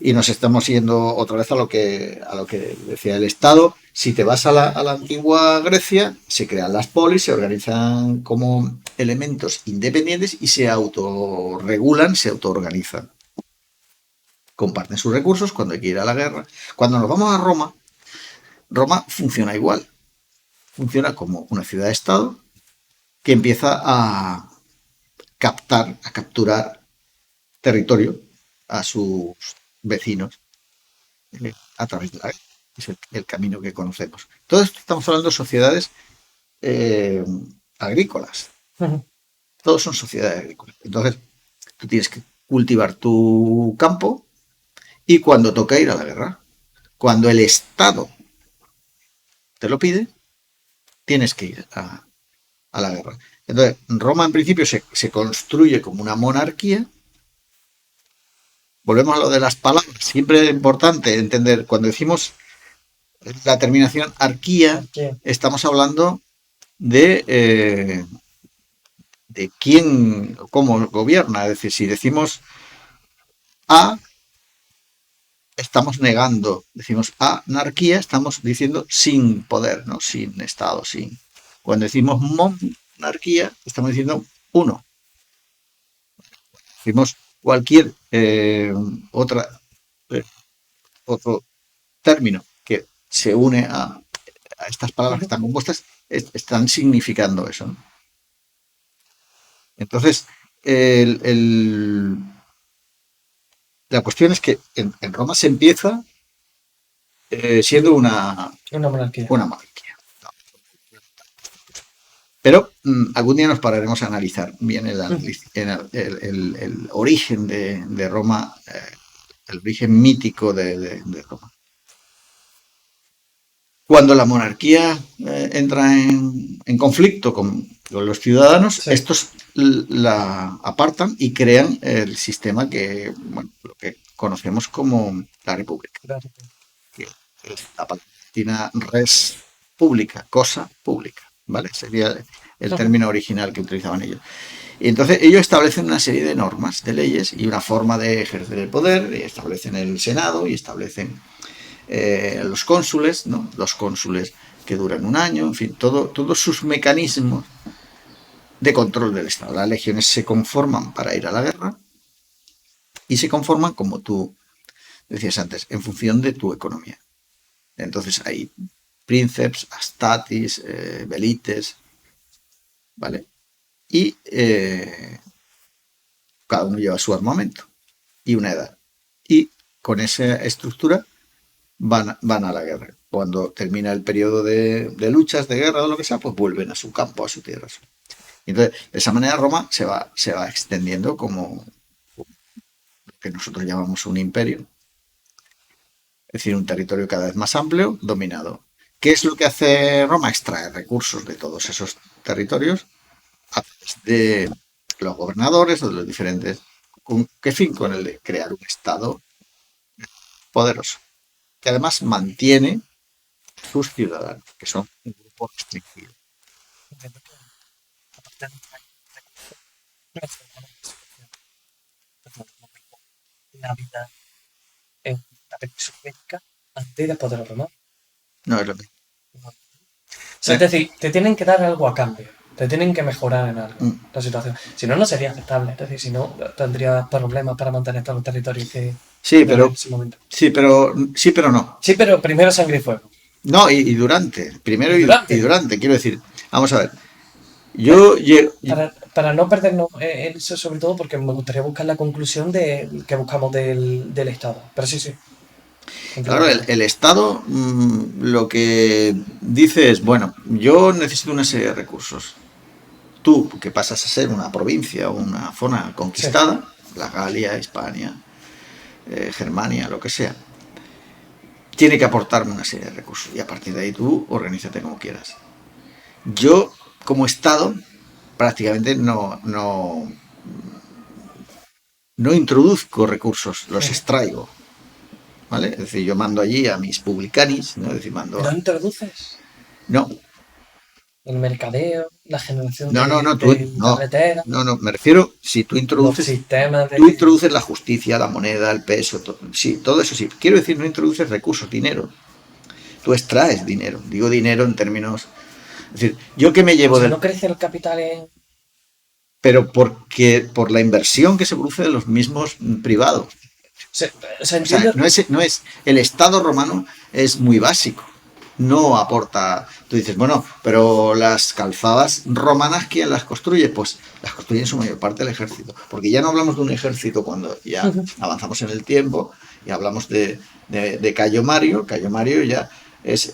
Y nos estamos yendo otra vez a lo que decía el Estado. Si te vas a la antigua Grecia, se crean las polis, se organizan como elementos independientes y se autorregulan, se autoorganizan. Comparten sus recursos cuando hay que ir a la guerra. Cuando nos vamos a Roma, Roma funciona igual. Funciona como una ciudad-estado que empieza a capturar territorio a sus vecinos a través de la guerra. Es el camino que conocemos. Todo esto estamos hablando de sociedades eh, agrícolas. Ujú. Todos son sociedades agrícolas. Entonces, tú tienes que cultivar tu campo y cuando toca ir a la guerra, cuando el Estado te lo pide, tienes que ir a la guerra. Entonces, Roma en principio se construye como una monarquía. Volvemos a lo de las palabras. Siempre es importante entender, cuando decimos la terminación arquía, Aquí. estamos hablando de quién, cómo gobierna. Es decir, si decimos A, estamos negando, decimos anarquía, estamos diciendo sin poder, ¿no? Sin Estado, sin. Cuando decimos monarquía, estamos diciendo uno. Decimos cualquier otra, eh, otro término que se une a estas palabras que Ujú. están compuestas, están significando eso, ¿no? Entonces, la cuestión es que en Roma se empieza siendo Una monarquía. una monarquía. Pero algún día nos pararemos a analizar bien Ujú. el origen de Roma, el origen mítico de Roma. Cuando la monarquía entra en conflicto con los ciudadanos, Sí, estos la apartan y crean el sistema que, bueno, lo que conocemos como la república, claro. que es la palabra res pública, cosa pública, ¿vale? Sería el Ujú. término original que utilizaban ellos. Y entonces ellos establecen una serie de normas, de leyes y una forma de ejercer el poder, y establecen el Senado y establecen los cónsules, ¿no? Los cónsules que duran un año, en fin, todos sus mecanismos de control del Estado. Las legiones se conforman para ir a la guerra y se conforman, como tú decías antes, en función de tu economía. Entonces hay príncipes, astatis, velites, ¿vale? Y cada uno lleva su armamento y una edad. Y con esa estructura van a la guerra. Cuando termina el periodo de luchas, de guerra o lo que sea, pues vuelven a su campo, a su tierra. Y entonces, de esa manera Roma se va extendiendo como lo que nosotros llamamos un imperio, es decir, un territorio cada vez más amplio, dominado. ¿Qué es lo que hace Roma? Extrae recursos de todos esos territorios a través de los gobernadores o de los diferentes. ¿Con qué fin? Con el de crear un Estado poderoso, que además mantiene sus ciudadanos, que son un grupo restringido. Entiendo que aparte de extraer recursos, mencionamos la situación. Entonces, la vida en la península ibérica antes y después de los romanos. No es lo mismo. O sea, es decir, te tienen que dar algo a cambio. Te tienen que mejorar en algo Mm, la situación. Si no, no sería aceptable. Es decir, si no, tendría problemas para mantener todos los territorios que sí, tener en pero ese momento. sí, pero no. Sí, pero primero sangre y fuego. No, y durante, primero Y y durante. durante, quiero decir, vamos a ver, ¿Ves? yo, yo- Para no perdernos eso, sobre todo porque me gustaría buscar la conclusión que buscamos del Estado. Pero sí, sí, claro, completamente. el Estado lo que dice es, bueno, yo necesito una serie de recursos. Tú, que pasas a ser una provincia o una zona Sí, conquistada, la Galia, Hispania, Germania, lo que sea, tiene que aportarme una serie de recursos y a partir de ahí tú organízate como quieras. Yo, como Estado, prácticamente no introduzco recursos, los extraigo, ¿vale? Es decir, yo mando allí a mis publicanis, ¿no? Es decir, mando no introduces no, el mercadeo. la generación No, no, no, de no, carreteras, no, me refiero, si los sistemas tú de... introduces la justicia, la moneda, el peso, sí, todo eso sí. Quiero decir, no introduces recursos, dinero. Tú extraes dinero. Digo dinero en términos. Es decir, yo que me O llevo sea, del. no crece el capital en... Pero porque por la inversión que se produce de los mismos privados. O sea, O sea, entiendo... no es, el Estado romano es muy básico. No aporta. Tú dices, bueno, pero las calzadas romanas, ¿quién las construye? Pues las construye en su mayor parte el ejército. Porque ya no hablamos de un ejército cuando ya avanzamos en el tiempo y hablamos de Cayo Mario. Cayo Mario ya es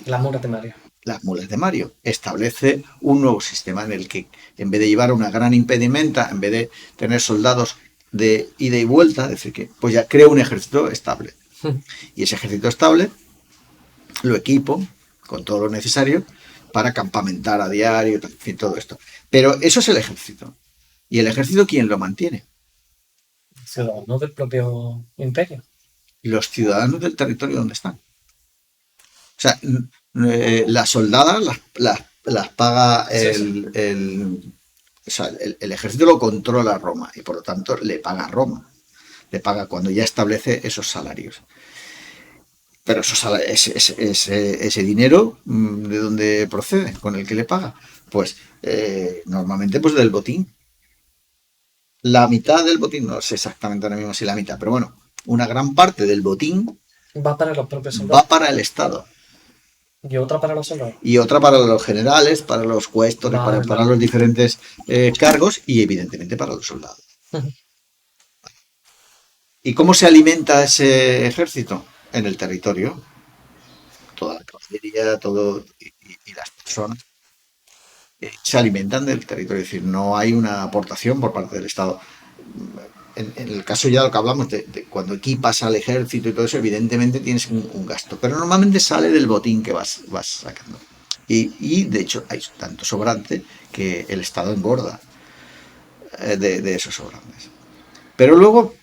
Las muras de Mario. las mulas de Mario. Establece un nuevo sistema en el que, en vez de llevar una gran impedimenta, en vez de tener soldados de ida y vuelta, es decir, que pues ya crea un ejército estable. Y ese ejército estable lo equipo con todo lo necesario para campamentar a diario, en fin, todo esto. Pero eso es el ejército. ¿Y el ejército quién lo mantiene? Ciudadanos del propio imperio. Los ciudadanos del territorio donde están. O sea, las soldadas las paga Sí, sí. o sea, el ejército lo controla Roma y por lo tanto le paga a Roma. Le paga cuando ya establece esos salarios. Pero ese dinero, ¿de dónde procede? ¿Con el que le paga? Pues normalmente pues del botín. La mitad del botín, no sé exactamente ahora mismo si la mitad, pero bueno, una gran parte del botín Va para los propios va soldados. para el Estado. Y otra para los soldados. Y otra para los generales, para los cuestores, Vale, para vale. los diferentes cargos y evidentemente para los soldados. ¿Y cómo se alimenta ese ejército? En el territorio. Toda la caballería, todo y las personas se alimentan del territorio. Es decir, no hay una aportación por parte del Estado. En el caso ya de lo que hablamos, de cuando equipas al ejército y todo eso, evidentemente tienes un gasto. Pero normalmente sale del botín que vas sacando. De hecho hay tanto sobrante que el Estado engorda de esos sobrantes. Pero luego,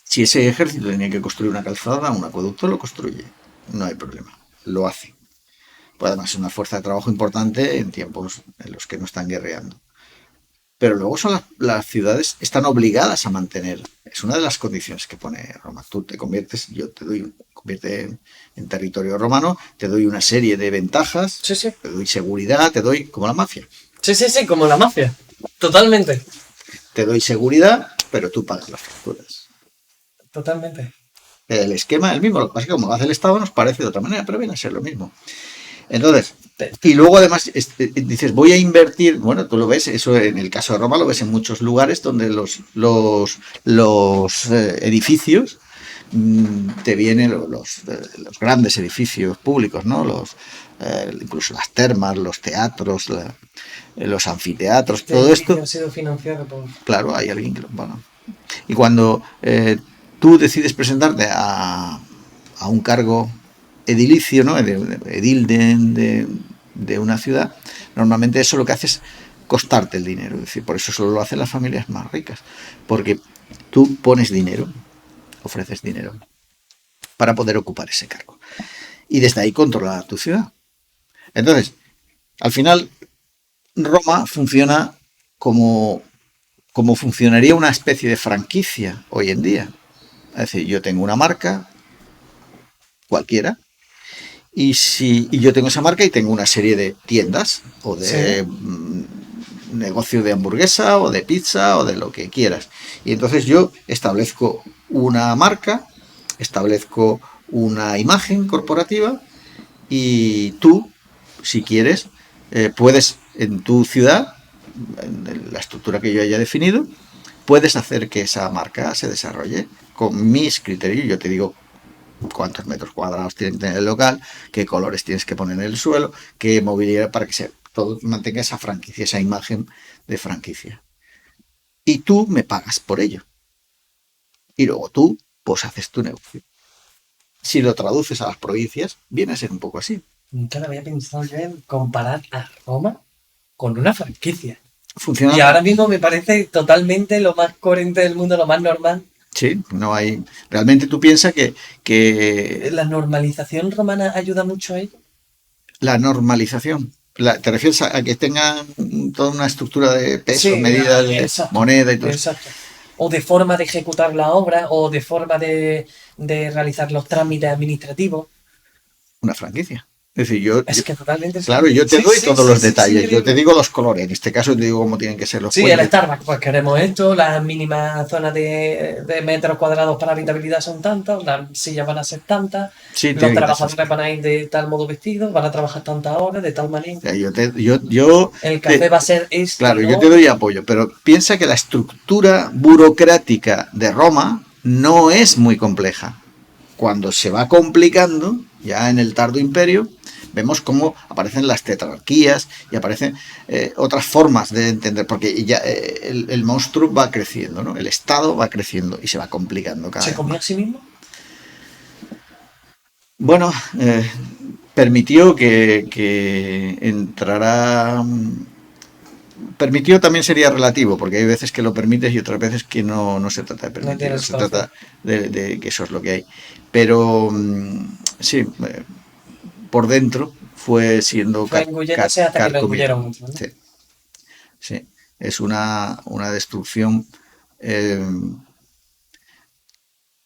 si ese ejército tenía que construir una calzada, un acueducto, lo construye. No hay problema. Lo hace. Pues además es una fuerza de trabajo importante en tiempos en los que no están guerreando. Pero luego son las ciudades están obligadas a mantener. Es una de las condiciones que pone Roma. Tú te conviertes, yo te doy, convierte en territorio romano, te doy una serie de ventajas, Sí, sí. te doy seguridad, te doy, como la mafia, Sí, sí, sí, como la mafia. Totalmente. te doy seguridad, pero tú pagas las facturas. Totalmente. El esquema es el mismo, lo que pasa es que como lo hace el Estado nos parece de otra manera, pero viene a ser lo mismo. Entonces, y luego además dices, voy a invertir, bueno, tú lo ves, eso en el caso de Roma lo ves en muchos lugares donde los edificios te vienen los grandes edificios públicos, ¿no? Incluso las termas, los teatros, los anfiteatros, Este todo esto, edificio ha sido financiado por... claro, hay alguien que lo paga. Y cuando tú decides presentarte a un cargo edilicio, ¿no? Edil de una ciudad, normalmente eso lo que hace es costarte el dinero. Es decir, por eso solo lo hacen las familias más ricas. Porque tú pones dinero, ofreces dinero para poder ocupar ese cargo. Y desde ahí controlar tu ciudad. Entonces, al final, Roma funciona como funcionaría una especie de franquicia hoy en día. Es decir, yo tengo una marca, cualquiera, y yo tengo esa marca y tengo una serie de tiendas o Sí. de negocio de hamburguesa o de pizza o de lo que quieras. Y entonces yo establezco una marca, establezco una imagen corporativa y tú, si quieres, puedes en tu ciudad, en la estructura que yo haya definido, puedes hacer que esa marca se desarrolle con mis criterios. Yo te digo cuántos metros cuadrados tiene que tener el local, qué colores tienes que poner en el suelo, qué mobiliario para que todo mantenga esa franquicia, esa imagen de franquicia. Y tú me pagas por ello. Y luego tú, pues haces tu negocio. Si lo traduces a las provincias, viene a ser un poco así. Nunca lo había pensado yo en comparar a Roma con una franquicia. Funciona. Y ahora mismo me parece totalmente lo más coherente del mundo, lo más normal. Sí, no hay. Realmente tú piensas que La normalización romana ayuda mucho a ello. la normalización. ¿Te refieres a que tengan toda una estructura de peso, Sí, medidas de exacto, moneda y todo eso? exacto. O de forma de ejecutar la obra, o de forma de realizar los trámites administrativos. Una franquicia. Es decir, yo, Es que totalmente claro, sí. yo te Sí, doy sí, todos sí, los sí, es detalles, yo te increíble. digo los colores, en este caso te digo cómo tienen que ser los Sí, el puentes. Starbucks, pues queremos esto, las mínimas zonas de metros cuadrados para habitabilidad son tantas, las sillas van a ser tantas, Sí, los tiene que tener esas trabajadores cosas. van a ir de tal modo vestidos, van a trabajar tantas horas, de tal manera. Ya, yo El café va a ser esto claro, y lo yo te doy otro. apoyo, pero piensa que la estructura burocrática de Roma no es muy compleja. Cuando se va complicando, ya en el Tardo Imperio, vemos cómo aparecen las tetrarquías y aparecen otras formas de entender, porque ya el monstruo va creciendo, ¿no? El Estado va creciendo y se va complicando cada ¿Se vez comía a más. sí mismo? Bueno, permitió que entrara. Permitió también sería relativo, porque hay veces que lo permites y otras veces que no se trata de No tiene permitirlo, se situación. trata de que eso es lo que hay. Pero sí, por dentro fue siendo Fue engulléndose hasta que lo carcomido. engulleron otros, ¿no? Sí, sí. Es una destrucción eh,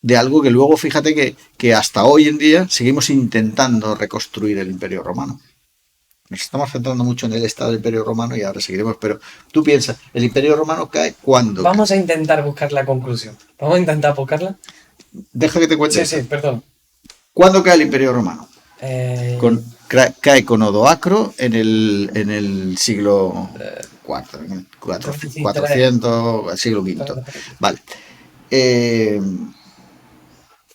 de algo que luego, fíjate que hasta hoy en día seguimos intentando reconstruir el Imperio Romano. Nos estamos centrando mucho en el estado del Imperio Romano y ahora seguiremos, pero tú piensas, ¿el Imperio Romano cae cuándo cae? Vamos a intentar buscar la conclusión. Vamos a intentar buscarla. Deja que te cuente Sí, esto. sí, perdón. ¿Cuándo cae el Imperio Romano? Eh, Cae con Odoacro en el siglo IV, en el 23. 400, siglo V. Espérate, espérate. Vale. Eh,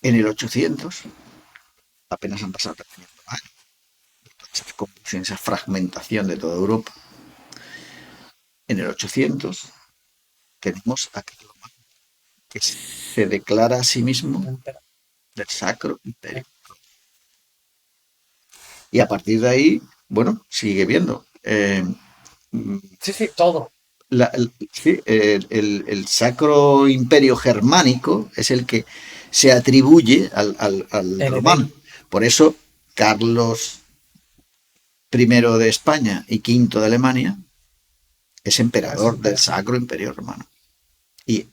en el 800, apenas han pasado 300 años, esa confusión, esa fragmentación de toda Europa. En el 800 tenemos a Carlomagno, que se declara a sí mismo Espera. del Sacro Imperio. Y a partir de ahí, bueno, sigue viendo. Sí, sí, todo. Sí, el Sacro Imperio Germánico es el que se atribuye al romano. Heredero. Por eso Carlos I de España y V de Alemania es Así, emperador del espera. Sacro Imperio Romano. Y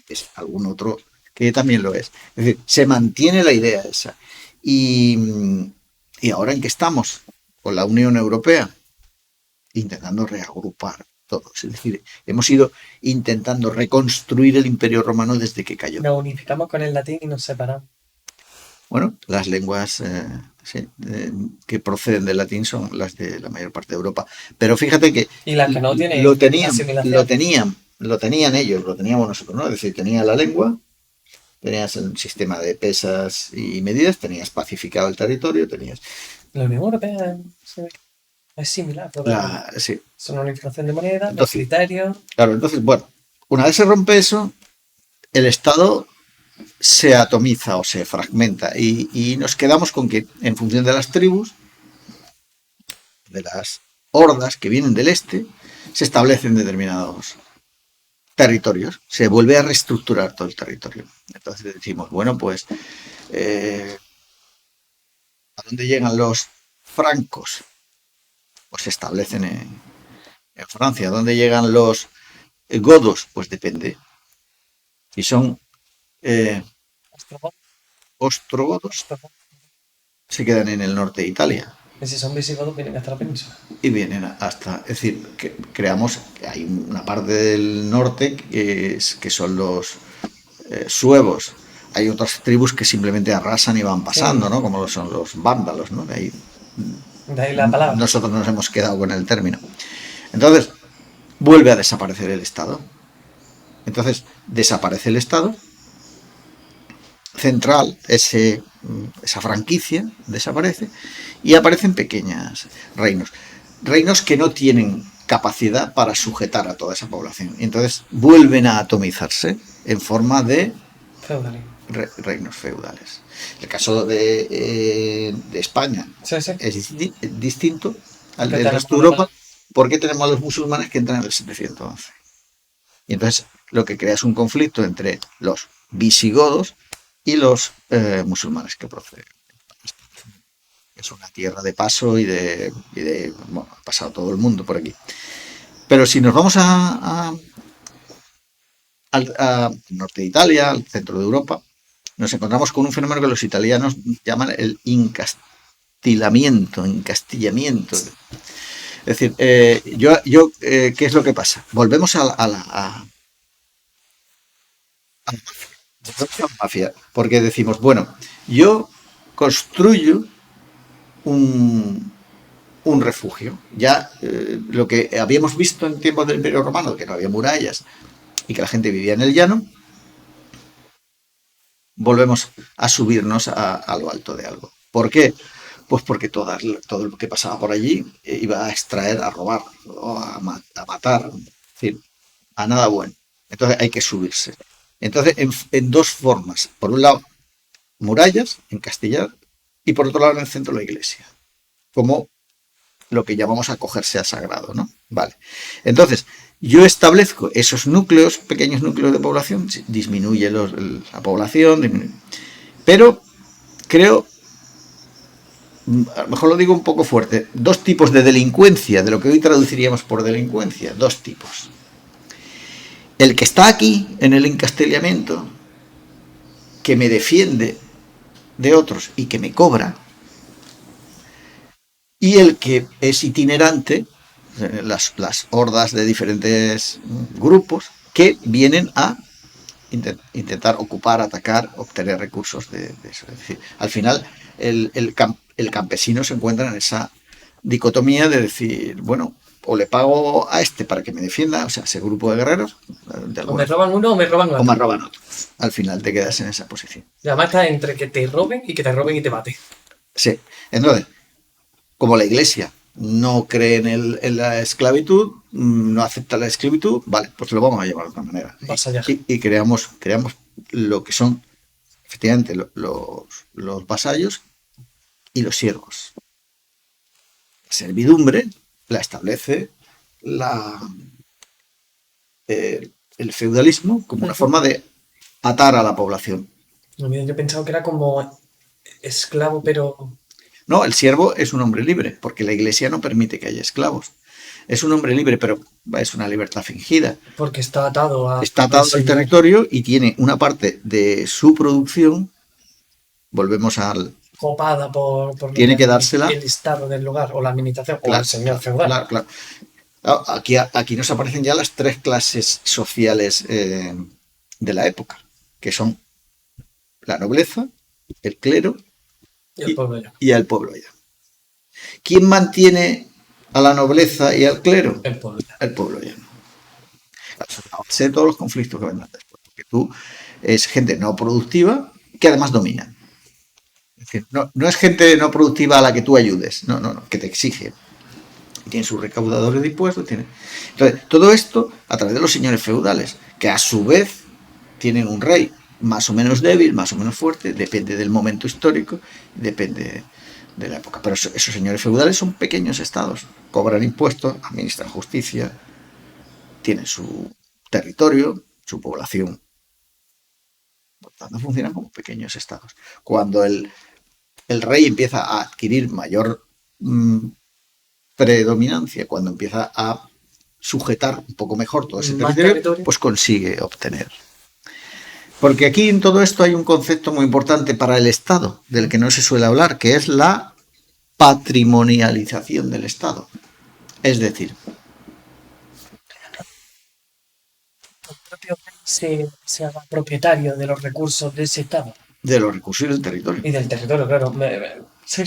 es algún otro que también lo es. Es decir, se mantiene la idea esa. Y, y ahora en que estamos con la Unión Europea, intentando reagrupar todo. Es decir, hemos ido intentando reconstruir el Imperio Romano desde que cayó. Nos unificamos con el latín y nos separamos. Bueno, las lenguas sí, que proceden del latín son las de la mayor parte de Europa. Pero fíjate que Y las que no lo tienen tenían, lo asimilación. tenían, lo tenían ellos, lo teníamos nosotros, ¿no? Es decir, tenía la lengua, tenías el sistema de pesas y medidas, tenías pacificado el territorio, tenías La Unión Europea sí, es similar totalmente. sí. Es una unificación de moneda, los Entonces, criterios. claro, entonces, bueno, una vez se rompe eso, el Estado se atomiza o se fragmenta y nos quedamos con que en función de las tribus, de las hordas que vienen del este, se establecen determinados territorios, se vuelve a reestructurar todo el territorio. Entonces decimos, bueno, pues, ¿a dónde llegan los francos? Pues se establecen en Francia. ¿A dónde llegan los godos? Pues depende. Si son eh, Ostrogodos, ostrogodos, ostrogodos. se quedan en el norte de Italia. Y si son visigodos, vienen hasta la península. Y vienen hasta, es decir, que creamos, que hay una parte del norte que son los suevos. Hay otras tribus que simplemente arrasan y van pasando, Sí, ¿no? Como son los vándalos, ¿no? De ahí de ahí la palabra. nosotros nos hemos quedado con el término. Entonces, vuelve a desaparecer el Estado. Entonces, desaparece el Estado central, esa franquicia desaparece y aparecen pequeños reinos. Reinos que no tienen capacidad para sujetar a toda esa población. Y entonces vuelven a atomizarse en forma de Feudalismo. reinos feudales. El caso de España Sí, sí. es distinto al Que del tenemos resto de además. Europa porque tenemos a los musulmanes que entran en el 711. Y entonces lo que crea es un conflicto entre los visigodos y los musulmanes que proceden. es una tierra de paso bueno, ha pasado todo el mundo por aquí. Pero si nos vamos al norte de Italia, al centro de Europa, nos encontramos con un fenómeno que los italianos llaman el encastillamiento. Es decir, ¿qué es lo que pasa? Volvemos a la mafia, porque decimos, bueno, yo construyo un refugio. Ya lo que habíamos visto en tiempos del Imperio Romano, que no había murallas y que la gente vivía en el llano, volvemos a subirnos a lo alto de algo. ¿Por qué? Pues porque todo lo que pasaba por allí iba a extraer, a robar, o a matar, es decir, a nada bueno. Entonces hay que subirse. Entonces, en dos formas. Por un lado, murallas, encastillar, y por otro lado, en el centro, la iglesia. Como lo que llamamos acogerse al sagrado, ¿no? Vale. Entonces, yo establezco esos núcleos, pequeños núcleos de población, disminuye la población, pero creo, a lo mejor lo digo un poco fuerte, dos tipos de delincuencia, de lo que hoy traduciríamos por delincuencia, dos tipos. El que está aquí, en el encastillamiento, que me defiende de otros y que me cobra, y el que es itinerante, las hordas de diferentes grupos que vienen a intentar ocupar, atacar, obtener recursos de eso. Es decir, al final el campesino se encuentra en esa dicotomía de decir, bueno, o le pago a este para que me defienda, o sea, ese grupo de guerreros. O me roban uno o me roban otro. O me roban otro. Al final te quedas en esa posición. Y además está entre que te roben y te maten. Sí. Entonces, como la iglesia no cree en la esclavitud, no acepta la esclavitud, vale, pues lo vamos a llevar de otra manera. Y creamos lo que son, efectivamente, los vasallos y los siervos. La servidumbre la establece el feudalismo como una forma de atar a la población. Yo he pensado que era como esclavo, pero... No, el siervo es un hombre libre, porque la iglesia no permite que haya esclavos. Es un hombre libre, pero es una libertad fingida. Porque está atado al territorio y tiene una parte de su producción, volvemos al... copada por tiene que dársela el estado del lugar, o la administración, claro, o el señor feudal. Claro. Aquí nos aparecen ya las tres clases sociales de la época, que son la nobleza, el clero y el pueblo ya. ¿Quién mantiene a la nobleza y al clero? El pueblo ya. El pueblo ya. Sé todos los conflictos que vendrán después, porque tú es gente no productiva que además domina. Es decir, no es gente no productiva a la que tú ayudes, no, que te exige. Tiene sus recaudadores de impuestos. Entonces, todo esto a través de los señores feudales, que a su vez tienen un rey más o menos débil, más o menos fuerte, depende del momento histórico, depende de la época. Pero esos señores feudales son pequeños estados, cobran impuestos, administran justicia, tienen su territorio, su población. Por tanto, funcionan como pequeños estados. Cuando el rey empieza a adquirir mayor predominancia, cuando empieza a sujetar un poco mejor todo ese territorio, pues consigue obtener. Porque aquí en todo esto hay un concepto muy importante para el Estado, del que no se suele hablar, que es la patrimonialización del Estado. Es decir, el propio rey se haga propietario de los recursos de ese Estado. De los recursos del territorio. Y del territorio, claro. Sí.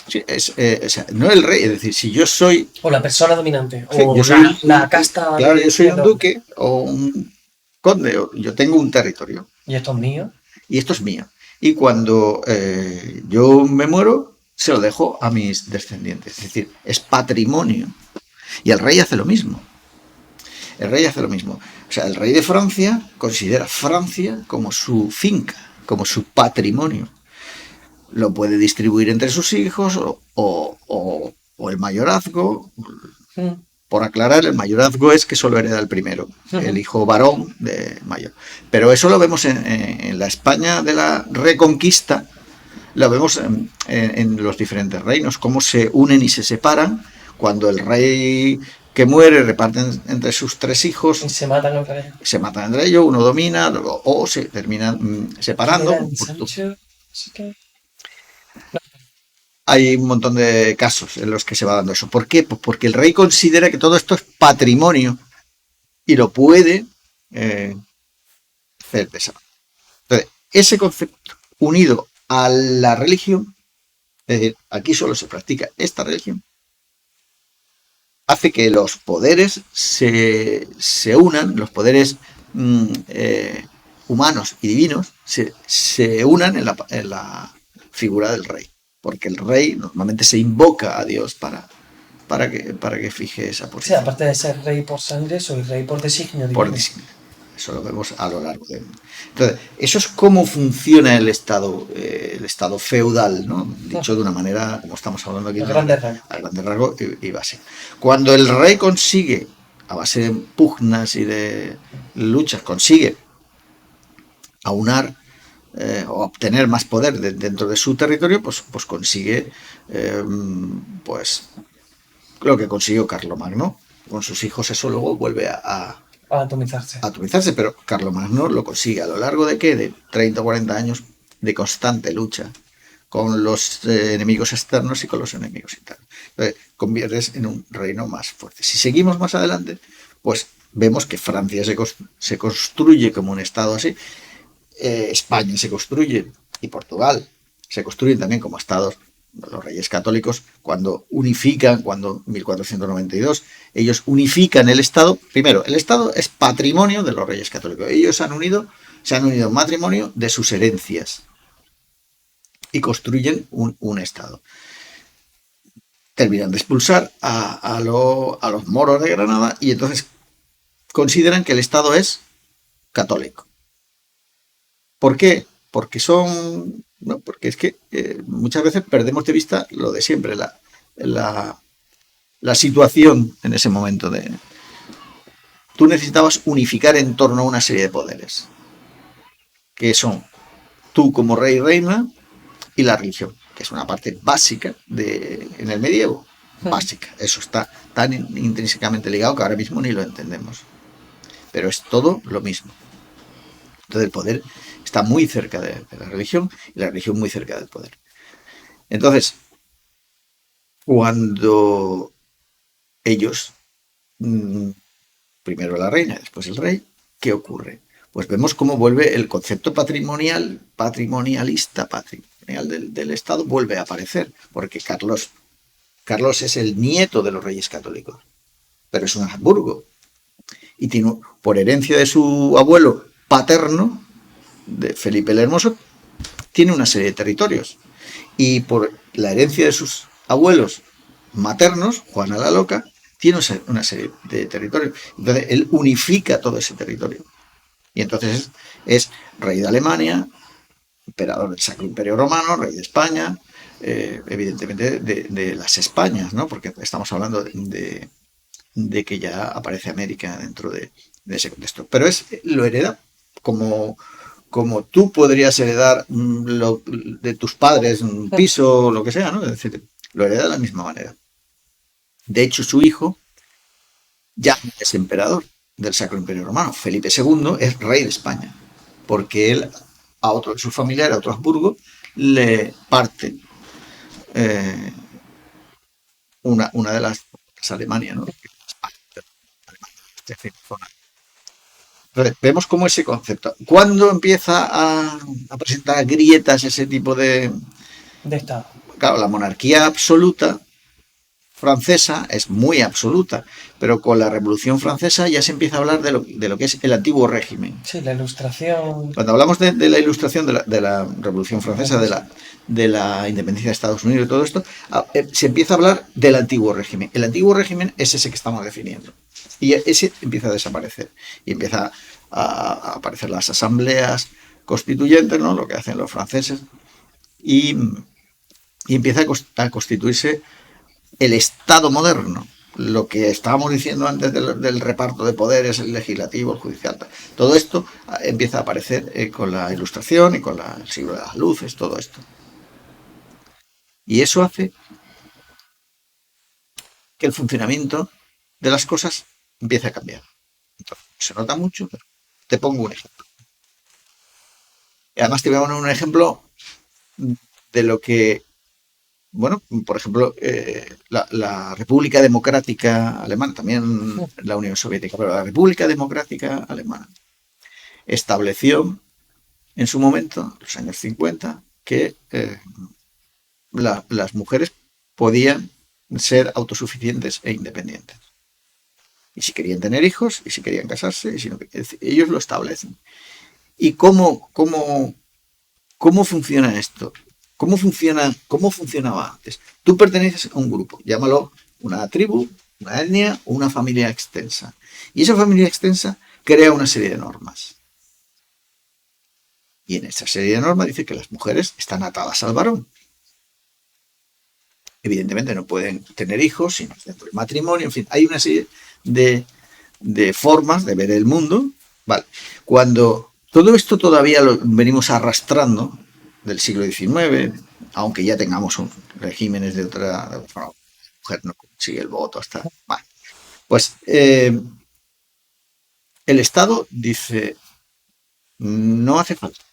Sí, o sea, no el rey, es decir, si yo soy... O la persona dominante, sí, o yo soy la casta... Claro, yo soy un duque o un conde, yo tengo un territorio. ¿Y esto es mío? Y esto es mío. Y cuando yo me muero, se lo dejo a mis descendientes. Es decir, es patrimonio. Y el rey hace lo mismo. O sea, el rey de Francia considera Francia como su finca, como su patrimonio. Lo puede distribuir entre sus hijos o el mayorazgo. Por aclarar, el mayorazgo es que solo hereda el primero, el hijo varón de mayor. Pero eso lo vemos en la España de la Reconquista. lo vemos en los diferentes reinos, cómo se unen y se separan cuando el rey que muere reparten entre sus tres hijos, Y se matan entre ellos. se matan entre ellos, uno domina o se terminan ¿Quién separando. era el Sancho? Así que... Hay un montón de casos en los que se va dando eso. ¿Por qué? Pues porque el rey considera que todo esto es patrimonio y lo puede hacer de esa manera. Entonces, ese concepto unido a la religión, es decir, aquí solo se practica esta religión, hace que los poderes se unan, los poderes humanos y divinos se unan en la figura del rey. Porque el rey normalmente se invoca a Dios para que fije esa Sí, posición. aparte de ser rey por sangre, soy rey por designio divino. Por designio. Eso lo vemos a lo largo de... Entonces, eso es cómo funciona el Estado feudal, ¿no? Dicho de una manera, como estamos hablando aquí, A grandes rasgos. a grandes rasgos y base. Cuando el rey consigue, a base de pugnas y de luchas, consigue aunar o obtener más poder dentro de su territorio, pues consigue pues lo que consiguió Carlomagno. Con sus hijos eso luego vuelve a atomizarse, pero Carlomagno lo consigue a lo largo de ¿qué? De 30 o 40 años de constante lucha con los enemigos externos y con los enemigos internos. Entonces, conviertes en un reino más fuerte. Si seguimos más adelante, pues vemos que Francia se construye como un estado así, España se construye y Portugal se construyen también como estados. Los reyes católicos, cuando unifican, cuando 1492, ellos unifican el Estado. Primero, el Estado es patrimonio de los reyes católicos. Ellos se han unido en matrimonio de sus herencias y construyen un Estado. Terminan de expulsar a los moros de Granada y entonces consideran que el Estado es católico. ¿Por qué? Porque porque es que muchas veces perdemos de vista lo de siempre, la situación en ese momento de... Tú necesitabas unificar en torno a una serie de poderes, que son tú como rey y reina y la religión, que es una parte básica en el medievo, básica. Eso está tan intrínsecamente ligado que ahora mismo ni lo entendemos. Pero es todo lo mismo. Entonces el poder está muy cerca de la religión y la religión muy cerca del poder. Entonces, cuando ellos, primero la reina, después el rey, ¿qué ocurre? Pues vemos cómo vuelve el concepto patrimonialista del Estado, vuelve a aparecer, porque Carlos es el nieto de los reyes católicos, pero es un Habsburgo, y tiene, por herencia de su abuelo paterno, de Felipe el Hermoso, tiene una serie de territorios, y por la herencia de sus abuelos maternos, Juana la Loca, tiene una serie de territorios. Entonces él unifica todo ese territorio. Y entonces es rey de Alemania, emperador del Sacro Imperio Romano, rey de España, evidentemente de las Españas, ¿no? Porque estamos hablando de que ya aparece América dentro de ese contexto. Pero lo hereda como tú podrías heredar de tus padres un piso, lo que sea, ¿no? Es decir, lo hereda de la misma manera. De hecho, su hijo ya es emperador del Sacro Imperio Romano. Felipe II es rey de España, porque él a otro de sus familiares, a otro Habsburgo, le parte una de las Alemania, ¿no? Entonces, vemos cómo ese concepto. ¿Cuándo empieza a presentar grietas ese tipo de Estado? Claro, la monarquía absoluta francesa es muy absoluta, pero con la Revolución Francesa ya se empieza a hablar de lo que es el antiguo régimen. Sí, la Ilustración. Cuando hablamos de la Ilustración, de la Revolución Francesa, de la independencia de Estados Unidos y todo esto, se empieza a hablar del antiguo régimen. El antiguo régimen es ese que estamos definiendo. Y ese empieza a desaparecer. Y empieza a aparecer las asambleas constituyentes, ¿no? Lo que hacen los franceses. Y empieza a constituirse el Estado moderno, lo que estábamos diciendo antes del reparto de poderes, el legislativo, el judicial. Todo esto empieza a aparecer con la Ilustración y con el siglo de las luces, todo esto. Y eso hace que el funcionamiento de las cosas empiece a cambiar. Entonces, se nota mucho, pero te pongo un ejemplo. Y además te voy a poner un ejemplo de lo que, bueno, por ejemplo, la República Democrática Alemana, también la Unión Soviética, pero la República Democrática Alemana estableció en su momento, en los años 50, que las mujeres podían ser autosuficientes e independientes. Y si querían tener hijos, y si querían casarse, y si no, ellos lo establecen. ¿Y cómo funciona esto? ¿Cómo funcionaba antes? Tú perteneces a un grupo, llámalo una tribu, una etnia o una familia extensa. Y esa familia extensa crea una serie de normas. Y en esa serie de normas dice que las mujeres están atadas al varón. Evidentemente no pueden tener hijos, sino dentro del matrimonio, en fin, hay una serie de formas de ver el mundo. Vale. Cuando todo esto todavía lo venimos arrastrando del siglo XIX, aunque ya tengamos regímenes de otra, bueno, la mujer no consigue el voto hasta. Vale. Pues el Estado dice, no hace falta.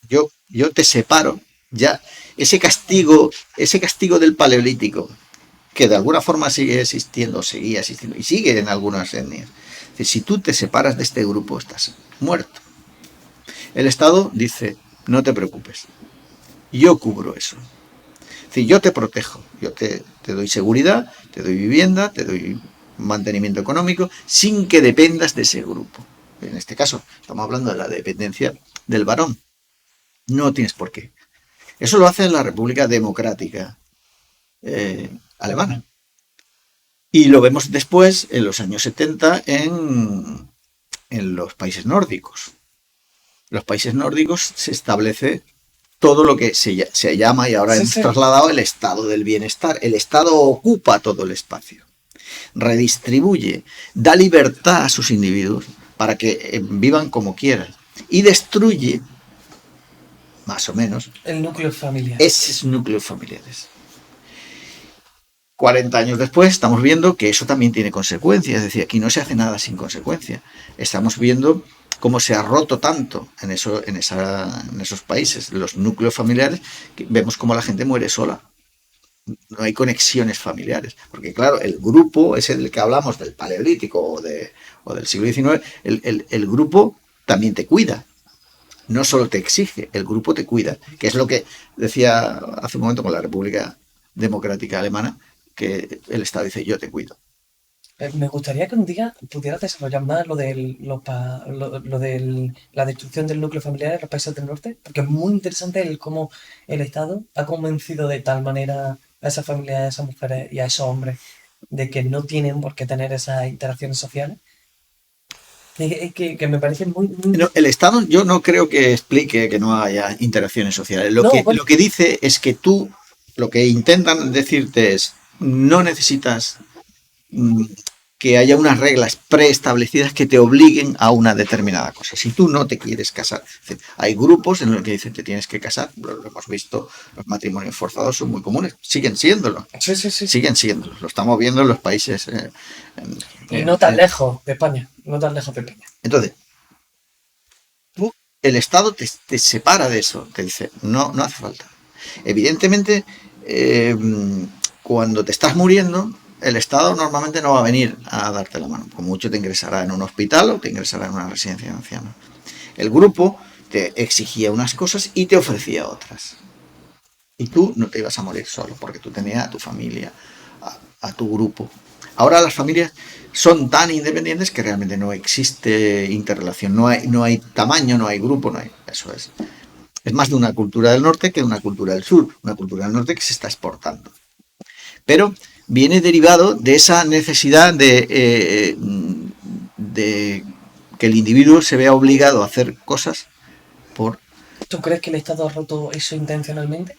Yo te separo ya ese castigo del Paleolítico, que de alguna forma sigue existiendo, seguía existiendo y sigue en algunas etnias. Si tú te separas de este grupo, estás muerto. El Estado dice, no te preocupes, yo cubro eso. Es decir, yo te protejo, yo te doy seguridad, te doy vivienda, te doy mantenimiento económico, sin que dependas de ese grupo. En este caso, estamos hablando de la dependencia del varón. No tienes por qué. Eso lo hace la República Democrática Alemana. Y lo vemos después, en los años 70, en los países nórdicos. En los países nórdicos se establece todo lo que se llama, y ahora Sí, hemos sí. trasladado, el estado del bienestar. El Estado ocupa todo el espacio, redistribuye, da libertad a sus individuos para que vivan como quieran y destruye, más o menos, El núcleo familiar. esos núcleos familiares. 40 años después estamos viendo que eso también tiene consecuencias, es decir, aquí no se hace nada sin consecuencia. Estamos viendo cómo se ha roto tanto en esos países los núcleos familiares, que vemos cómo la gente muere sola. No hay conexiones familiares, porque claro, el grupo ese del que hablamos, del Paleolítico o del siglo XIX, el grupo también te cuida, no solo te exige, el grupo te cuida, que es lo que decía hace un momento con la República Democrática Alemana, que el Estado dice, yo te cuido. Me gustaría que un día pudieras desarrollar más lo de la destrucción del núcleo familiar en los países del norte, porque es muy interesante el cómo el Estado ha convencido de tal manera a esas familias, a esas mujeres y a esos hombres de que no tienen por qué tener esas interacciones sociales, que me parece muy. No, el Estado yo no creo que explique que no haya interacciones sociales. Lo No, que, bueno, lo que dice es que tú, lo que intentan decirte es, no necesitas que haya unas reglas preestablecidas que te obliguen a una determinada cosa. Si tú no te quieres casar, hay grupos en los que dicen te tienes que casar, lo hemos visto, los matrimonios forzados son muy comunes, siguen siéndolo, sí, sí, sí. siguen siéndolo, lo estamos viendo en los países. Y no tan lejos de España, no tan lejos de España. Entonces, tú, el Estado te separa de eso, te dice, no hace falta. Evidentemente, cuando te estás muriendo, el Estado normalmente no va a venir a darte la mano. Como mucho te ingresará en un hospital o te ingresará en una residencia de ancianos. El grupo te exigía unas cosas y te ofrecía otras. Y tú no te ibas a morir solo, porque tú tenías a tu familia, a tu grupo. Ahora las familias son tan independientes que realmente no existe interrelación, no hay tamaño, no hay grupo, no hay. Eso es. Es más de una cultura del norte que de una cultura del sur, una cultura del norte que se está exportando. Pero viene derivado de esa necesidad de que el individuo se vea obligado a hacer cosas por. ¿Tú crees que el Estado ha roto eso intencionalmente?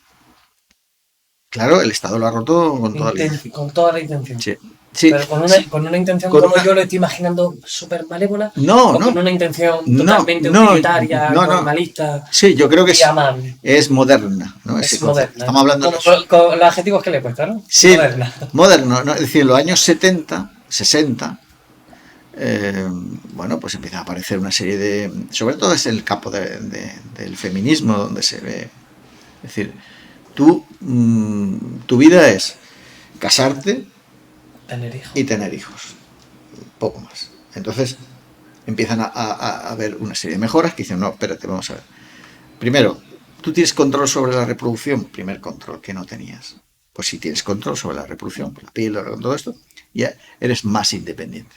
Claro, el Estado lo ha roto con toda la Con toda la intención. sí. Sí, Pero sí, con una intención con como una... yo lo estoy imaginando súper malévola, No, o con no, una intención no, totalmente no, utilitaria, no, no. normalista Sí, yo creo que y amable. es moderna, ¿no? Ese Es concepto. moderna. Estamos hablando de Como los... con los adjetivos que le he puesto, ¿no? Sí, Moderna. moderno, ¿no? Es decir, en los años 70, 60, bueno, pues empieza a aparecer una serie de... Sobre todo es el campo del feminismo donde se ve... Es decir, tu vida es casarte Tener hijos. y tener hijos, poco más. Entonces empiezan a ver una serie de mejoras que dicen, no, espérate, vamos a ver. Primero, tú tienes control sobre la reproducción, primer control que no tenías. Pues si tienes control sobre la reproducción, la piel, todo esto, ya eres más independiente.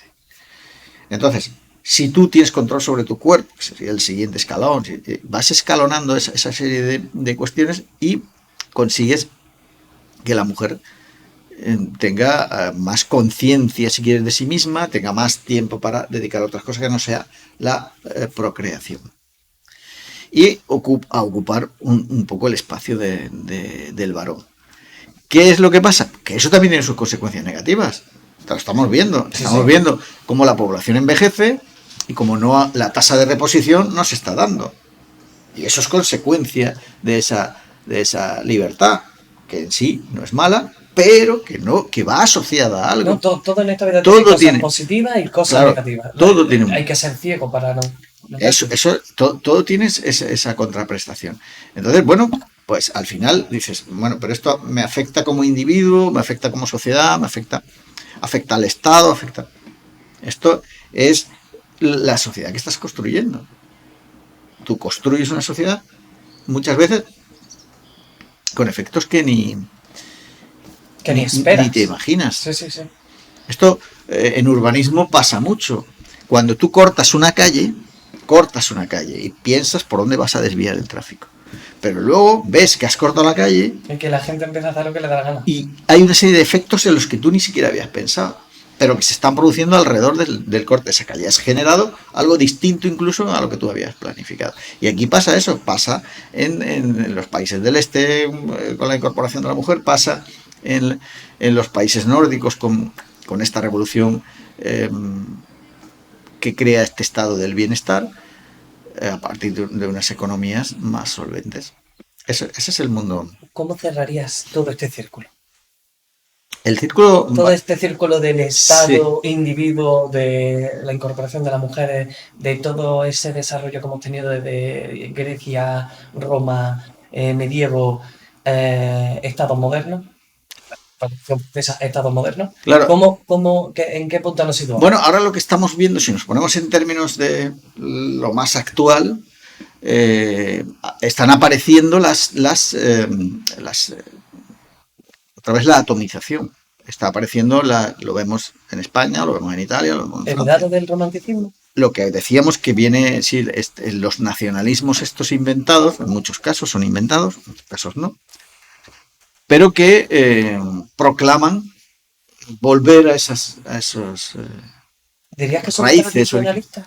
Entonces, si tú tienes control sobre tu cuerpo, que sería el siguiente escalón, vas escalonando esa serie de cuestiones y consigues que la mujer tenga más conciencia, si quieres, de sí misma, tenga más tiempo para dedicar a otras cosas que no sea la procreación. Y a ocupar un poco el espacio del varón. ¿Qué es lo que pasa? Que eso también tiene sus consecuencias negativas. Lo estamos viendo. Sí, Estamos sí. viendo cómo la población envejece y cómo no la tasa de reposición no se está dando. Y eso es consecuencia de esa libertad, que en sí no es mala, pero que va asociada a No, algo. todo en esta vida tiene Todo cosas tiene, positivas y cosas claro, negativas. todo tiene Hay un... que ser ciego para no Eso, verlo. todo tiene esa contraprestación. Entonces, bueno, pues al final dices, bueno, pero esto me afecta como individuo, me afecta como sociedad, afecta al Estado, afecta... Esto es la sociedad que estás construyendo. Tú construyes una sociedad muchas veces con efectos que Que ni ni te esperas. imaginas. Sí, sí, sí. Esto en urbanismo pasa mucho. Cuando tú cortas una calle y piensas por dónde vas a desviar el tráfico. Pero luego ves que has cortado la calle Y que la gente empieza a hacer lo que le da la gana. y hay una serie de efectos en los que tú ni siquiera habías pensado, pero que se están produciendo alrededor del corte de esa calle. Has generado algo distinto incluso a lo que tú habías planificado. Y aquí pasa eso, pasa en los países del este con la incorporación de la mujer, pasa en los países nórdicos con esta revolución eh, que crea este estado del bienestar a partir de unas economías más solventes. Ese es el mundo. ¿Cómo cerrarías todo este círculo? El círculo, Todo este círculo del sí, Estado, individuo, de la incorporación de las mujeres, de todo ese desarrollo que hemos tenido desde Grecia, Roma, medievo, Estado moderno, Estado moderno. claro. ¿En qué punto nos situamos? Bueno, ahora lo que estamos viendo, si nos ponemos en términos de lo más actual, están apareciendo otra vez la atomización. Está apareciendo, lo vemos en España, lo vemos en Italia, lo vemos en Francia. ¿Heredado del romanticismo? Lo que decíamos que viene, sí, los nacionalismos estos inventados, en muchos casos son inventados, en muchos casos no, pero que proclaman volver a esos ¿Dirías que somos raíces. tradicionalistas?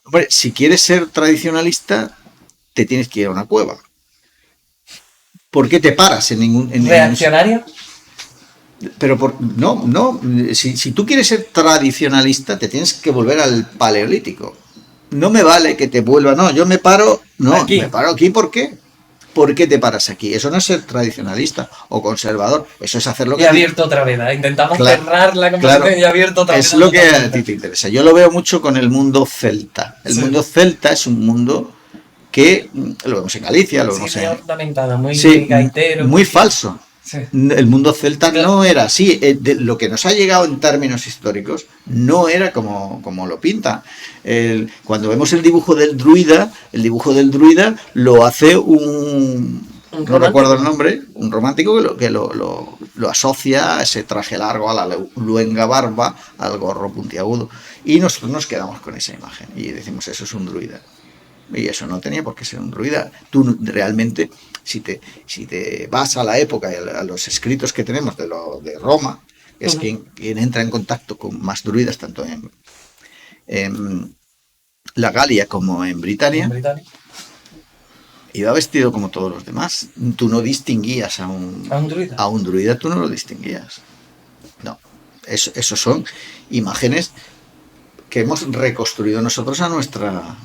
Hombre, si quieres ser tradicionalista, te tienes que ir a una cueva. ¿Por qué te paras en ningún ¿Reaccionarios? pero no, si tú quieres ser tradicionalista, te tienes que volver al paleolítico. No me vale que te vuelva, no, yo me paro, no, me Aquí. paro aquí, ¿por qué? ¿Por qué te paras aquí? Eso no es ser tradicionalista o conservador, eso es hacer lo Y que a ti... abierto otra vez. Intentamos Claro, cerrar la claro, conversación y abierto otra vez. es lo que a ti te interesa. Yo lo veo mucho con el mundo celta. El Sí. mundo celta es un mundo que lo vemos en Galicia, lo Sí, vemos muy en... ornamentado, muy Sí, gaitero, muy falso. Sí. El mundo celta no era así. Lo que nos ha llegado en términos históricos no era como lo pinta. Cuando vemos el dibujo del druida lo hace no recuerdo el nombre, un romántico que lo asocia a ese traje largo, a la luenga barba, al gorro puntiagudo. Y nosotros nos quedamos con esa imagen y decimos, eso es un druida. Y eso no tenía por qué ser un druida. Tú realmente, si te vas a la época y a los escritos que tenemos de Roma, que es quien entra en contacto con más druidas, tanto en la Galia como en En Britania, Britania. iba vestido como todos los demás. Tú no distinguías a un, A un druida. a un druida, tú no lo distinguías. Eso son imágenes que hemos reconstruido nosotros a nuestra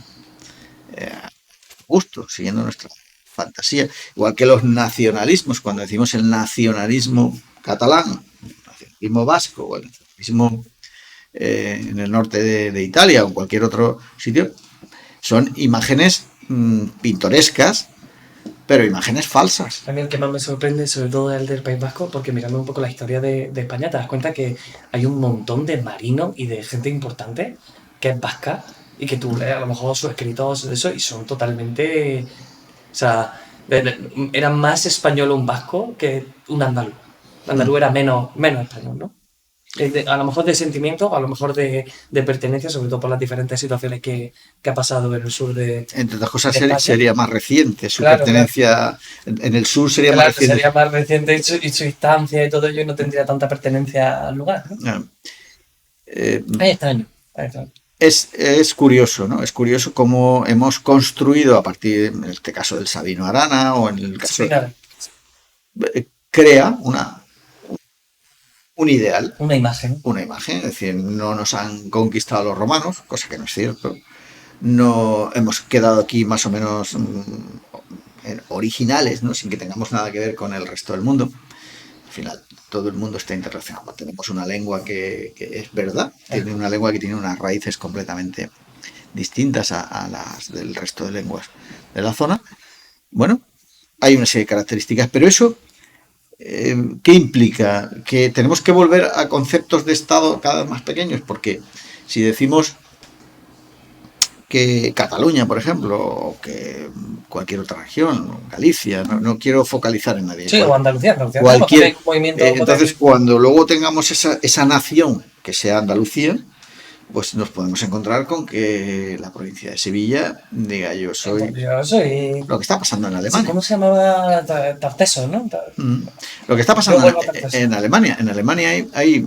gusto, siguiendo nuestra fantasía. Igual que los nacionalismos, cuando decimos el nacionalismo catalán, el nacionalismo vasco o el nacionalismo en el norte de Italia o en cualquier otro sitio, son imágenes pintorescas, pero imágenes falsas. A mí el que más me sorprende, sobre todo el del País Vasco, porque mirando un poco la historia de España, te das cuenta que hay un montón de marinos y de gente importante que es vasca y que tú lees a lo mejor sus escritos de eso y son totalmente... O sea, era más español un vasco que un andaluz. El andaluz era menos español, ¿no? A lo mejor de sentimiento, a lo mejor de pertenencia, sobre todo por las diferentes situaciones que ha pasado en el sur de... Entre otras cosas, de España. sería más reciente, su Claro, pertenencia en el sur sería Claro, más reciente. sería más reciente y su instancia y todo ello y no tendría tanta pertenencia al lugar, ¿no? Ah, Es extraño, es extraño. Es curioso, ¿no? Es curioso cómo hemos construido a partir, en este caso del Sabino Arana o en el caso... Sí, claro, crea un ideal, una imagen. una imagen, es decir, no nos han conquistado los romanos, cosa que no es cierto. No hemos quedado aquí más o menos originales, ¿no? Sin que tengamos nada que ver con el resto del mundo. Al final, todo el mundo está interrelacionado. Tenemos una lengua que es verdad, tiene una lengua que tiene unas raíces completamente distintas a las del resto de lenguas de la zona. Bueno, hay una serie de características, pero eso, ¿qué implica? Que tenemos que volver a conceptos de Estado cada vez más pequeños, porque si decimos que Cataluña, por ejemplo, o que cualquier otra región, Galicia, no quiero focalizar en nadie. Sí, o Andalucía, Cualquier, movimiento entonces, cuando luego tengamos esa nación que sea Andalucía, pues nos podemos encontrar con que la provincia de Sevilla diga yo soy lo que está pasando en Alemania. ¿Cómo se llamaba? Tarteso, ¿no? Lo que está pasando en Alemania. En Alemania hay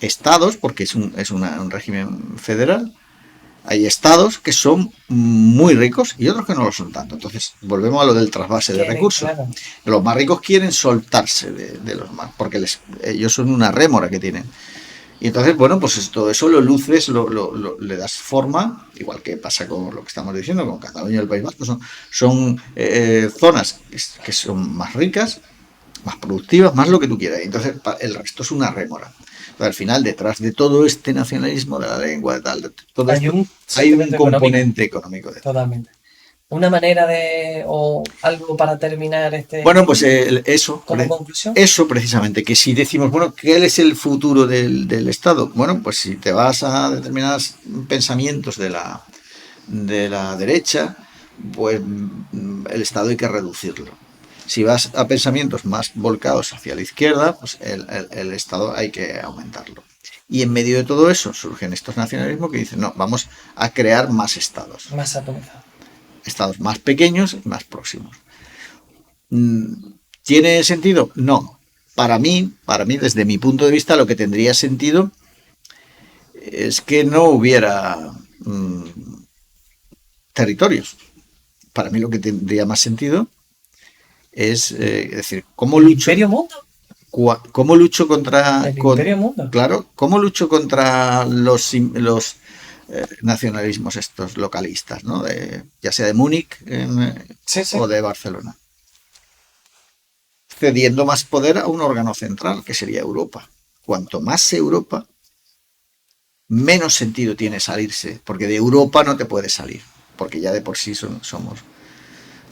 estados, porque es un régimen federal. Hay estados que son muy ricos y otros que no lo son tanto. Entonces, volvemos a lo del trasvase de recursos. Claro. Los más ricos quieren soltarse de los más, porque ellos son una rémora que tienen. Y entonces, bueno, pues todo eso lo luces, le das forma, igual que pasa con lo que estamos diciendo, con Cataluña y el País Vasco. Son zonas que son más ricas, más productivas, más lo que tú quieras. Y entonces, el resto es una rémora. Pero al final, detrás de todo este nacionalismo de la lengua, de todo esto, hay un componente económico. Totalmente. ¿Una manera o algo para terminar este... Bueno, pues eso. ¿Como conclusión? Eso precisamente, que si decimos, bueno, ¿qué es el futuro del Estado? Bueno, pues si te vas a determinados pensamientos de la derecha, pues el Estado hay que reducirlo. Si vas a pensamientos más volcados hacia la izquierda, pues el Estado hay que aumentarlo. Y en medio de todo eso surgen estos nacionalismos que dicen, no, vamos a crear más estados. Más atomizados. Estados más pequeños y más próximos. ¿Tiene sentido? No. Para mí, desde mi punto de vista, lo que tendría sentido es que no hubiera territorios. Para mí lo que tendría más sentido es decir, ¿cómo lucho? ¿Imperio Mundo? ¿Cómo lucho contra... ¿El Imperio Mundo? Claro, ¿cómo lucho contra los nacionalismos estos localistas, ¿no? Ya sea de Múnich o de Barcelona? Cediendo más poder a un órgano central, que sería Europa. Cuanto más Europa, menos sentido tiene salirse, porque de Europa no te puedes salir, porque ya de por sí somos...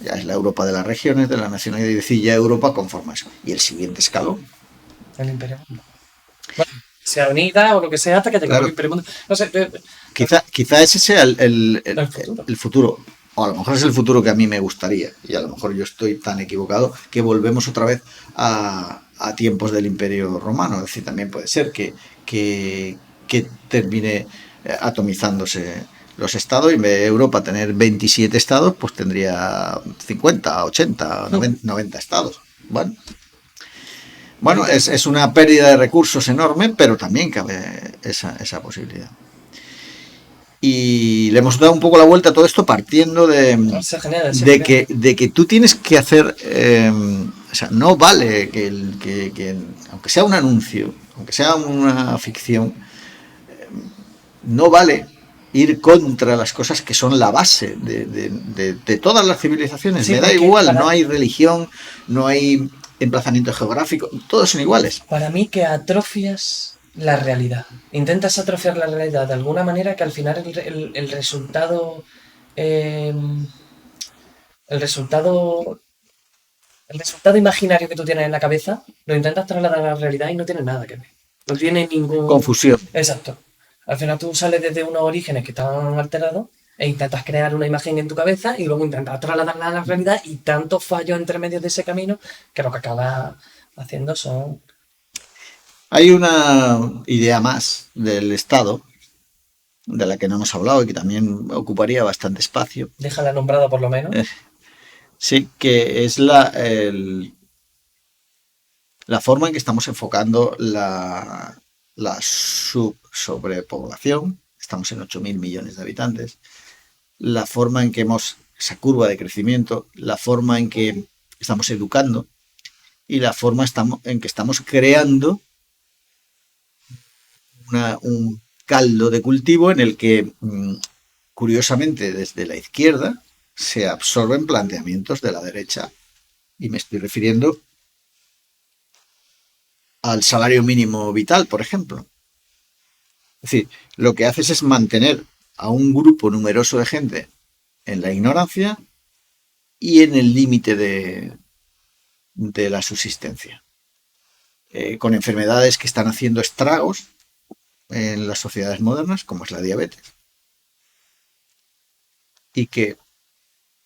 Ya es la Europa de las regiones, de la nacionalidad, y decir ya Europa conforma eso. Y el siguiente escalón. El Imperio Mundo. Bueno, sea unida o lo que sea hasta que llegue el Imperio Mundo. No sé. Quizá ese sea el futuro. O a lo mejor es el futuro que a mí me gustaría. Y a lo mejor yo estoy tan equivocado que volvemos otra vez a tiempos del Imperio Romano. Es decir, también puede ser que termine atomizándose los estados, y en vez de Europa tener 27 estados, pues tendría 50, 80, 90 estados. Bueno, es una pérdida de recursos enorme, pero también cabe esa posibilidad. Y le hemos dado un poco la vuelta a todo esto partiendo de que tú tienes que hacer, o sea, no vale que aunque sea un anuncio, aunque sea una ficción, no vale ir contra las cosas que son la base de todas las civilizaciones. Sí, Me da porque igual, no hay religión, no hay emplazamiento geográfico, todos son iguales. para mí que atrofias la realidad. Intentas atrofiar la realidad de alguna manera que al final el resultado... eh, el resultado... El resultado imaginario que tú tienes en la cabeza lo intentas trasladar a la realidad y no tiene nada que ver. No tiene ningún... Confusión. Exacto. Al final tú sales desde unos orígenes que están alterados e intentas crear una imagen en tu cabeza y luego intentas trasladarla a la realidad y tantos fallos entre medio de ese camino que lo que acabas haciendo son... Hay una idea más del Estado, de la que no hemos hablado y que también ocuparía bastante espacio. Déjala nombrada por lo menos. Sí, que es la forma en que estamos enfocando la sobrepoblación. Estamos en 8.000 millones de habitantes. La forma en que esa curva de crecimiento, la forma en que estamos educando y la forma en que estamos creando un caldo de cultivo en el que, curiosamente, desde la izquierda se absorben planteamientos de la derecha. Y me estoy refiriendo al salario mínimo vital, por ejemplo. Es decir, lo que haces es mantener a un grupo numeroso de gente en la ignorancia y en el límite de la subsistencia. Con enfermedades que están haciendo estragos en las sociedades modernas, como es la diabetes, y que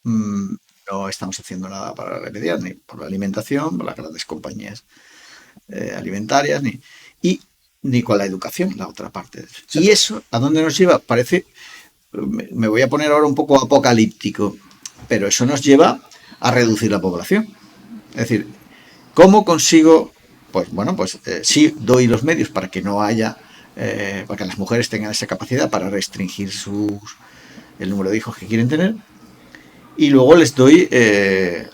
no estamos haciendo nada para remediar, ni por la alimentación, por las grandes compañías alimentarias, ni con la educación, la otra parte. Y eso, ¿a dónde nos lleva? Parece, me voy a poner ahora un poco apocalíptico, pero eso nos lleva a reducir la población. Es decir, ¿cómo consigo? Pues bueno, pues sí doy los medios para que no haya, para que las mujeres tengan esa capacidad para restringir el número de hijos que quieren tener, y luego les doy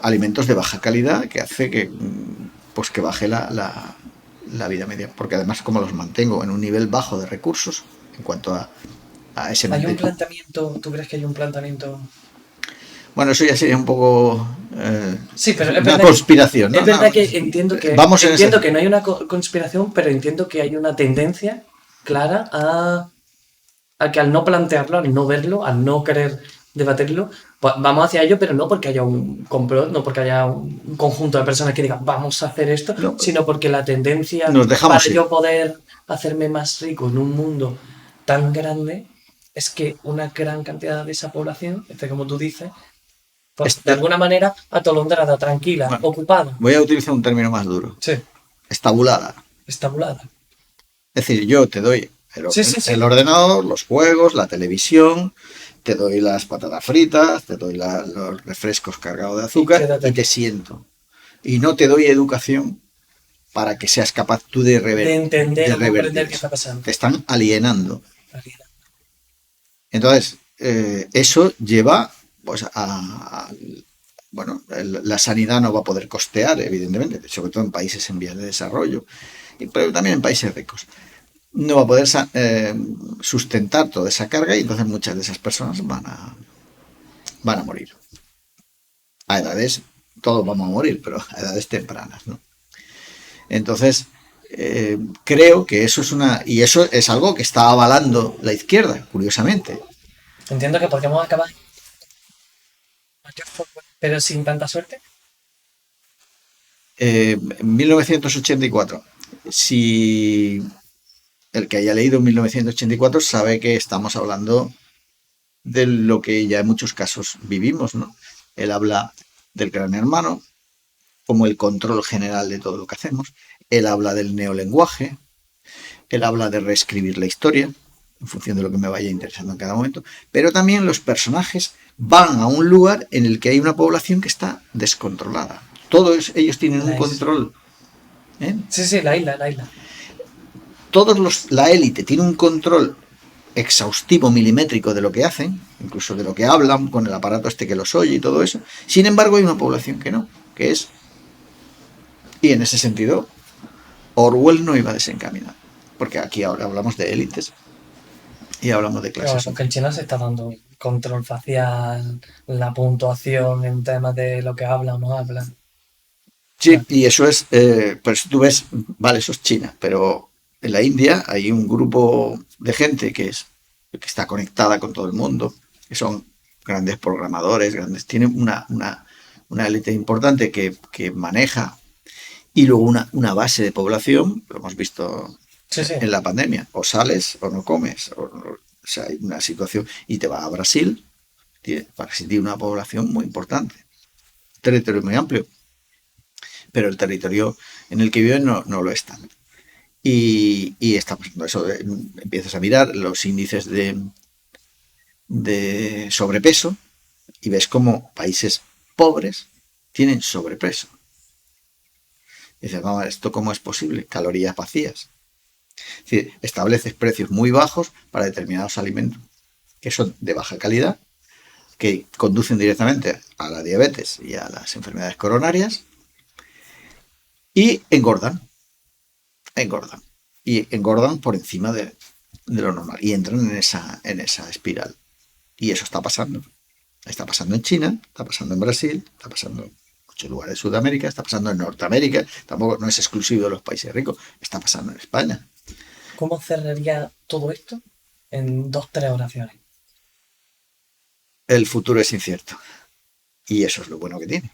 alimentos de baja calidad que hace que, pues que baje la vida media, porque además como los mantengo en un nivel bajo de recursos en cuanto a ese Hay un medio. planteamiento, ¿tú crees que hay un planteamiento? Bueno, eso ya sería un poco Sí, pero es una verdad, conspiración, ¿no? es verdad que entiendo que Vamos en entiendo esa... que no hay una conspiración, pero entiendo que hay una tendencia clara a que al no plantearlo, al no verlo, al no querer debatirlo, pues vamos hacia ello, pero no porque haya un complot, no porque haya un conjunto de personas que digan vamos a hacer esto, No, sino porque la tendencia nos dejamos para ir. yo poder hacerme más rico en un mundo tan grande es que una gran cantidad de esa población, como tú dices, pues de alguna manera atolondrada, tranquila, Bueno, ocupada. voy a utilizar un término más duro. Sí, Estabulada. estabulada. Es decir, yo te doy Sí, sí, sí. el ordenador, los juegos, la televisión, te doy las patatas fritas, te doy los refrescos cargados de azúcar Quédate y te aquí. siento. Y no te doy educación para que seas capaz tú de De entender de o comprender revertir qué eso. está pasando. Te están alienando. Realidad. Entonces, eso lleva pues bueno, la sanidad no va a poder costear, evidentemente, sobre todo en países en vías de desarrollo, pero también en países ricos. No va a poder sustentar toda esa carga y entonces muchas de esas personas van a morir. A edades, todos vamos a morir, pero a edades tempranas, ¿no? Entonces, creo que eso es y eso es algo que está avalando la izquierda, curiosamente. Entiendo que podríamos acabar pero sin tanta suerte. En 1984, si el que haya leído 1984 sabe que estamos hablando de lo que ya en muchos casos vivimos, ¿no? Él habla del gran hermano como el control general de todo lo que hacemos. Él habla del neolenguaje, él habla de reescribir la historia en función de lo que me vaya interesando en cada momento, pero también los personajes van a un lugar en el que hay una población que está descontrolada. Todos ellos tienen un control. ¿Eh? Sí, sí, la isla. La élite tiene un control exhaustivo, milimétrico de lo que hacen, incluso de lo que hablan con el aparato este que los oye y todo eso. Sin embargo, hay una población que no, que es... Y en ese sentido, Orwell no iba desencaminado, porque aquí ahora hablamos de élites y hablamos de Pero clases porque en sociales. China se está dando control facial, la puntuación en temas de lo que habla o no habla. Sí, y eso es, pues tú ves, vale, eso es China, pero en la India hay un grupo de gente que está conectada con todo el mundo, que son grandes programadores, grandes, tienen una élite importante que maneja y luego una base de población, lo hemos visto Sí, sí. en la pandemia, o sales o no comes, o sea, hay una situación, y te vas a Brasil, Brasil tiene una población muy importante, territorio muy amplio, pero el territorio en el que viven no lo es tanto. Y está pasando eso, empiezas a mirar los índices de sobrepeso y ves como países pobres tienen sobrepeso. Y dices, vamos, ¿esto cómo es posible? Calorías vacías. Es decir, estableces precios muy bajos para determinados alimentos que son de baja calidad, que conducen directamente a la diabetes y a las enfermedades coronarias y engordan. Y engordan por encima de lo normal y entran en esa espiral. Y eso está pasando. Está pasando en China, está pasando en Brasil, está pasando en muchos lugares de Sudamérica, está pasando en Norteamérica, tampoco no es exclusivo de los países ricos, está pasando en España. ¿Cómo cerraría todo esto en dos, tres oraciones? El futuro es incierto y eso es lo bueno que tiene.